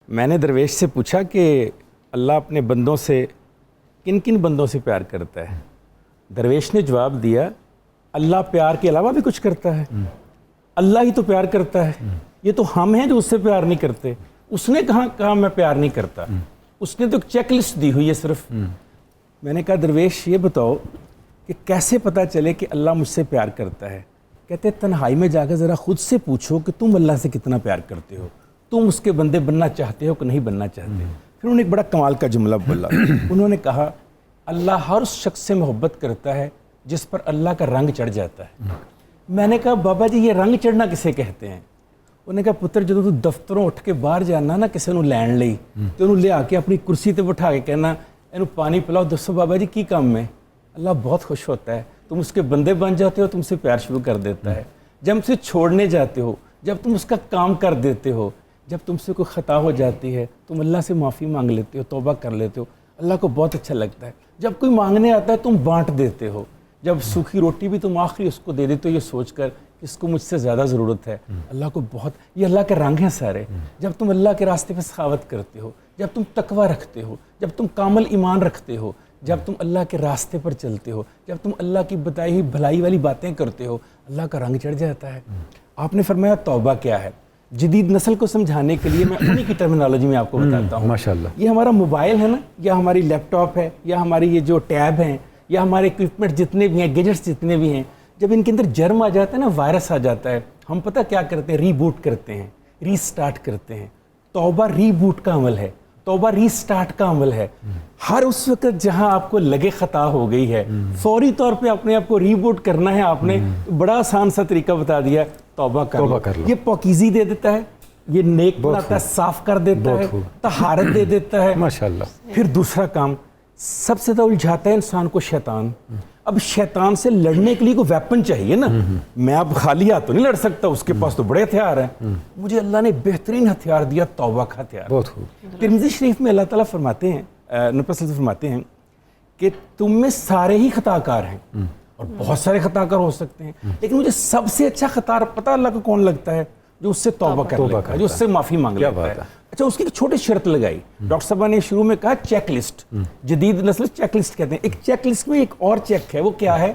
میں نے درویش سے پوچھا کہ اللہ اپنے بندوں سے کن کن بندوں سے پیار کرتا ہے؟ درویش نے جواب دیا اللہ پیار کے علاوہ بھی کچھ کرتا ہے، اللہ ہی تو پیار کرتا ہے، یہ تو ہم ہیں جو اس سے پیار نہیں کرتے۔ اس نے کہا میں پیار نہیں کرتا، اس نے تو ایک چیک لسٹ دی ہوئی ہے صرف۔ میں نے کہا درویش یہ بتاؤ کہ کیسے پتہ چلے کہ اللہ مجھ سے پیار کرتا ہے؟ کہتے تنہائی میں جا کر ذرا خود سے پوچھو کہ تم اللہ سے کتنا پیار کرتے ہو، تم اس کے بندے بننا چاہتے ہو کہ نہیں بننا چاہتے؟ پھر انہوں نے ایک بڑا کمال کا جملہ بولا، انہوں نے کہا اللہ ہر اس شخص سے محبت کرتا ہے جس پر اللہ کا رنگ چڑھ جاتا ہے۔ میں نے کہا بابا جی یہ رنگ چڑھنا کسے کہتے ہیں؟ انہوں نے کہا پتر جدوں تو دفتروں اٹھ کے باہر جانا نا کسی نو لین لئی تو انہوں لے آ کے اپنی کرسی تے بٹھا کے کہنا اینو پانی پلاؤ، دسو بابا جی کی کام ہے؟ اللہ بہت خوش ہوتا ہے، تم اس کے بندے بن جاتے ہو، تم سے پیار شروع کر دیتا ہے۔ جب اسے چھوڑنے جاتے ہو، جب تم اس کا کام کر دیتے ہو، جب تم سے کوئی خطا ہو جاتی ہے تم اللہ سے معافی مانگ لیتے ہو، توبہ کر لیتے ہو، اللہ کو بہت اچھا لگتا ہے۔ جب کوئی مانگنے آتا ہے تم بانٹ دیتے ہو، جب سوکھی روٹی بھی تم آخری اس کو دے دیتے ہو یہ سوچ کر کہ اس کو مجھ سے زیادہ ضرورت ہے، اللہ کو بہت، یہ اللہ کے رنگ ہیں سارے۔ جب تم اللہ کے راستے پہ سخاوت کرتے ہو، جب تم تقوی رکھتے ہو، جب تم کامل ایمان رکھتے ہو، جب تم اللہ کے راستے پر چلتے ہو، جب تم اللہ کی بتائی ہوئی بھلائی والی باتیں کرتے ہو، اللہ کا رنگ چڑھ جاتا ہے۔ آپ نے فرمایا توبہ کیا ہے؟ جدید نسل کو سمجھانے کے لیے میں انہی کی ٹرمینالوجی میں آپ کو بتاتا ہوں۔ ماشاءاللہ، یہ ہمارا موبائل ہے نا، یا ہماری لیپ ٹاپ ہے، یا ہماری یہ جو ٹیب ہیں، یا ہمارے اکوپمنٹ جتنے بھی ہیں، گیجٹس جتنے بھی ہیں، جب ان کے اندر جرم آ جاتا ہے نا، وائرس آ جاتا ہے، ہم پتہ کیا کرتے ہیں؟ ری بوٹ کرتے ہیں، ری سٹارٹ کرتے ہیں۔ توبہ ری بوٹ کا عمل ہے، توبہ ری سٹارٹ کا عمل ہے۔ ہر اس وقت جہاں آپ کو لگے خطا ہو گئی ہے فوری طور پہ اپنے آپ کو ری بوٹ کرنا ہے۔ آپ نے بڑا آسان سا طریقہ بتا دیا، توبہ کر لو۔ یہ پاکیزی دے دیتا ہے، یہ نیک بناتا ہے، صاف کر دیتا ہے، طہارت دے دیتا ہے۔ ماشاءاللہ۔ پھر دوسرا کام سب سے زیادہ الجھاتا ہے انسان کو شیطان۔ اب شیطان سے لڑنے کے لیے کوئی ویپن چاہیے نا، میں اب خالی ہاتھ تو نہیں لڑ سکتا، اس کے پاس تو بڑے ہتھیار ہیں۔ مجھے اللہ نے بہترین ہتھیار دیا، توبہ کا ہتھیار۔ بہت خوب۔ ترمذی شریف میں اللہ تعالیٰ فرماتے ہیں، نبی صلی اللہ علیہ وسلم فرماتے ہیں کہ تم میں سارے ہی خطا کار ہیں، اور بہت سارے خطا کار ہو سکتے ہیں، لیکن مجھے سب سے اچھا خطا پتہ اللہ کو کون لگتا ہے؟ جو اس سے توبہ کر لیتا ہے، جو اس سے معافی مانگ لیتا ہے۔ اچھا، اس کی ایک چھوٹی شرط لگائی ڈاکٹر صاحبہ نے شروع میں کہا چیک لسٹ، جدید نسل چیک لسٹ کہتے ہیں۔ ایک چیک لسٹ میں ایک اور چیک ہے، وہ کیا ہے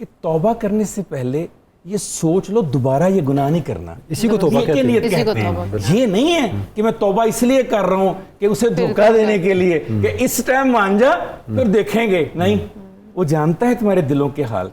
کہ توبہ کرنے سے پہلے یہ سوچ لو دوبارہ یہ گناہ نہیں کرنا۔ اسی کو توبہ کہتے ہیں۔ یہ نہیں ہے کہ میں توبہ اس لیے کر رہا ہوں کہ اسے دھوکہ دینے کے لیے کہ اس ٹائم مان جا پھر دیکھیں گے، نہیں، وہ جانتا ہے تمہارے دلوں کے حال۔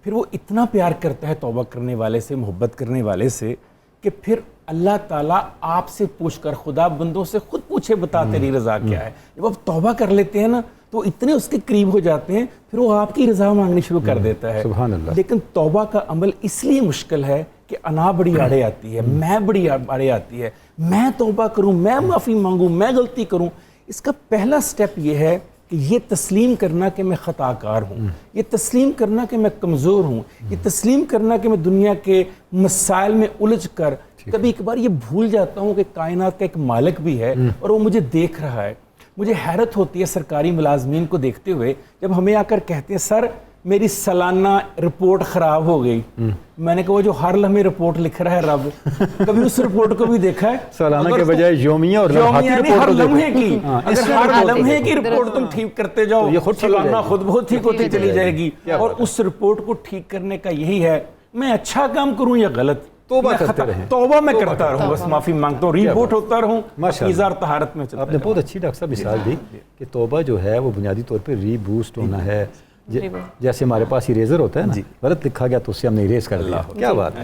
پھر وہ اتنا پیار کرتا ہے توبہ کرنے والے سے، محبت کرنے والے سے، کہ پھر اللہ تعالیٰ آپ سے پوچھ کر، خدا بندوں سے خود پوچھے بتا تیری رضا کیا ہے۔ جب آپ توبہ کر لیتے ہیں نا تو اتنے اس کے قریب ہو جاتے ہیں، پھر وہ آپ کی رضا مانگنی شروع کر دیتا ہے۔ سبحان اللہ۔ لیکن توبہ کا عمل اس لیے مشکل ہے کہ انا بڑی آڑے آتی ہے، میں بڑی آڑے آتی ہے، میں توبہ کروں، میں معافی مانگوں، میں غلطی کروں۔ اس کا پہلا سٹیپ یہ ہے کہ یہ تسلیم کرنا کہ میں خطا کار ہوں، یہ تسلیم کرنا کہ میں کمزور ہوں، یہ تسلیم کرنا کہ میں دنیا کے مسائل میں الجھ کر کبھی کبھار یہ بھول جاتا ہوں کہ کائنات کا ایک مالک بھی ہے اور وہ مجھے دیکھ رہا ہے۔ مجھے حیرت ہوتی ہے سرکاری ملازمین کو دیکھتے ہوئے جب ہمیں آ کر کہتے ہیں سر میری سالانہ رپورٹ خراب ہو گئی۔ میں نے کہا وہ جو ہر لمحے رپورٹ لکھ رہا ہے رب، کبھی اس رپورٹ کو بھی دیکھا ہے؟ سالانہ کے بجائے یومیہ اور ہر لمحے کی، اگر ہر لمحے کی رپورٹ تم ٹھیک کرتے جاؤ سالانہ خود بہت ٹھیک ہوتی چلی جائے گی۔ اور اس رپورٹ کو ٹھیک کرنے کا یہی ہے میں اچھا کام کروں یا غلط، توبہ میں کرتا رہوں، بس معافی مانگتا ہوں، ری بوٹ ہوتا رہوں، اظہار طہارت میں چلتا رہوں۔ آپ نے بہت اچھی ڈاکٹر صاحب مثال دی کہ توبہ جو ہے وہ بنیادی طور پہ ری بوسٹ ہونا ہے۔ جیسے ہمارے پاس اریزر ہوتا ہے نا، غلط لکھا گیا تو اسے ہم نے اریز کر دیا۔ کیا بات ہے۔